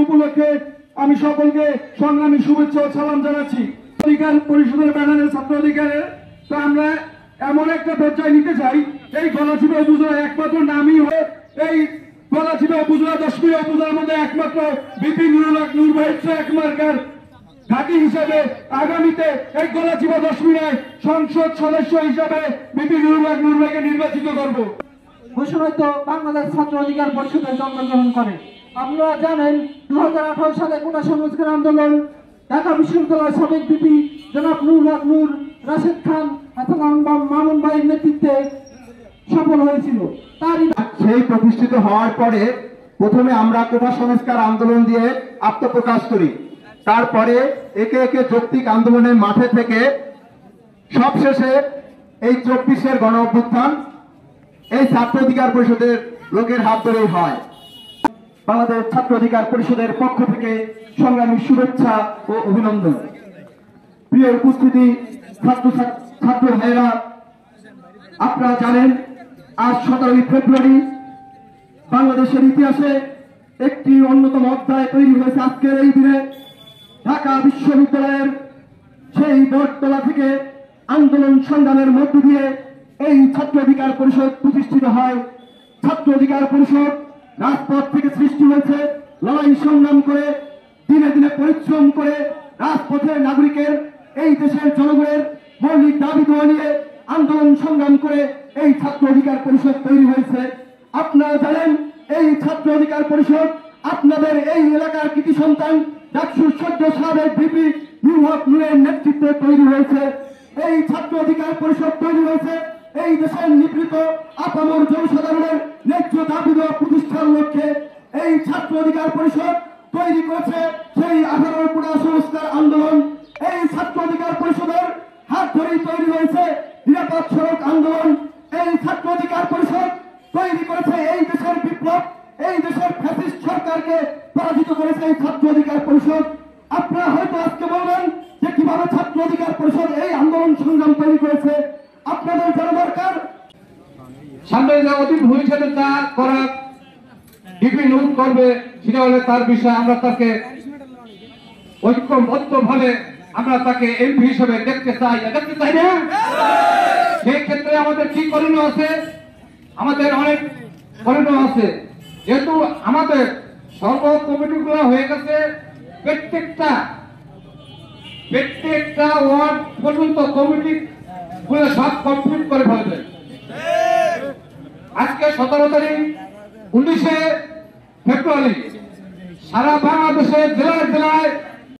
উপলক্ষে আমি সকলকে সংগ্রামী শুভেচ্ছা ও সালাম জানাচ্ছি। অধিকার পরিষদের ব্যানারে ছাত্র অধিকারের তো আমরা এমন একটা পর্যায়ে নিতে চাই, এই গলাচিপা উপজেলা একমাত্র নামই হয়ে এই গলাচিপা উপজেলা 10 উপজেলার মধ্যে একমাত্র বিপি নুরুল হক নূর ভাই ট্র্যাক মার্কার ঘাঁটি হিসেবে আগামীতে এই গলাচিপা 10 মিনায় সংসদ সদস্য হিসেবে বিপি নুরুল হক নূর ভাইকে নির্বাচিত করব। ঘোষণিত বাংলাদেশ ছাত্র অধিকার পরিষদে জন্মগ্রহণ করে। আপনারা জানেন 2018 সালে কোটা সংস্কার আন্দোলন ঢাকা বিশ্ববিদ্যালয়ের সাবেক বিপি জনাব নুরুল হক নূর, রাশেদ খান, মামুন ভাইয়ের নেতৃত্বে সফল হয়েছিল। তারই সেই প্রতিষ্ঠিত হওয়ার পরে প্রথমে আমরা কোটা সংস্কার আন্দোলন দিয়ে আত্মপ্রকাশ করি, তারপরে একে একে যৌক্তিক আন্দোলনের মাঠে থেকে সবশেষে এই 24-এর গণ অভ্যুত্থান এই ছাত্র অধিকার পরিষদের লোকের হাত ধরেই হয়। বাংলাদেশ ছাত্র অধিকার পরিষদের পক্ষ থেকে সংগ্রামী শুভেচ্ছা ও অভিনন্দন। প্রিয় উপস্থিতি ছাত্র ভাইয়েরা, আপনারা জানেন আজ 17 ফেব্রুয়ারি বাংলাদেশের ইতিহাসে একটি অন্যতম অধ্যায় তৈরি হয়েছে। আজকের এই দিনে ঢাকা বিশ্ববিদ্যালয়ের সেই বটতলা থেকে আন্দোলন সংগ্রামের মধ্য দিয়ে এই ছাত্র অধিকার পরিষদ প্রতিষ্ঠিত হয়। ছাত্র অধিকার পরিষদ রাজপথ থেকে সৃষ্টি হয়েছে, লড়াই সংগ্রাম করে দিনে দিনে পরিশ্রম করে রাজপথের নাগরিকের এই দেশের জনগণের মৌলিক দাবি দেওয়া নিয়ে আন্দোলন সংগ্রাম করে এই ছাত্র অধিকার পরিষদ তৈরি হয়েছে। আপনারা জানেন এই ছাত্র অধিকার পরিষদ আপনাদের এই এলাকার কৃতি সন্তান ডাকসুর সদ্য সাবেক ভিপি নুরুল হক নূরের নেতৃত্বে তৈরি হয়েছে। এই ছাত্র অধিকার পরিষদ তৈরি হয়েছে এই দেশের নিপীড়িত আপামর জনসাধারণের ন্যায্য দাবি দেওয়া প্রতিষ্ঠার লক্ষ্যে। এই ছাত্র অধিকার পরিষদ তৈরি করেছে সেই 18 কোটা সংস্কার আন্দোলন। এই ছাত্র অধিকার পরিষদের হাত ধরেই তৈরি হয়েছে নিরাপদ সড়ক আন্দোলন। এই ছাত্র অধিকার পরিষদ তৈরি করেছে এই দেশের বিপ্লব, এই দেশের ফ্যাসিস্ট সরকারকে পরাজিত করেছে এই ছাত্র অধিকার পরিষদ। আপনারা হয়তো আজকে বলবেন যে কিভাবে ছাত্র অধিকার পরিষদ এই আন্দোলন সংগ্রাম তৈরি করেছে। আপনাদের জানা দরকার সামনে যে অতীত ভবিষ্যতে যা করার বিপি নুর করবে সেটা হলে তার বিষয়ে আমরা তাকে ঐক্যবদ্ধভাবে আমরা তাকে এমপি হিসেবে দেখতে চাই না? সেই ক্ষেত্রে আমাদের কি করণীয় আছে? আমাদের অনেক করণীয় আছে। যেহেতু আমাদের সর্ব কমিটিগুলো হয়ে গেছে, প্রত্যেকটা ওয়ার্ড পর্যন্ত কমিটি গুলো সব কমপ্লিট করে ফেলবে। আজকে 17 তারিখ 19 ফেব্রুয়ারি সারা বাংলাদেশে জেলায় জেলায়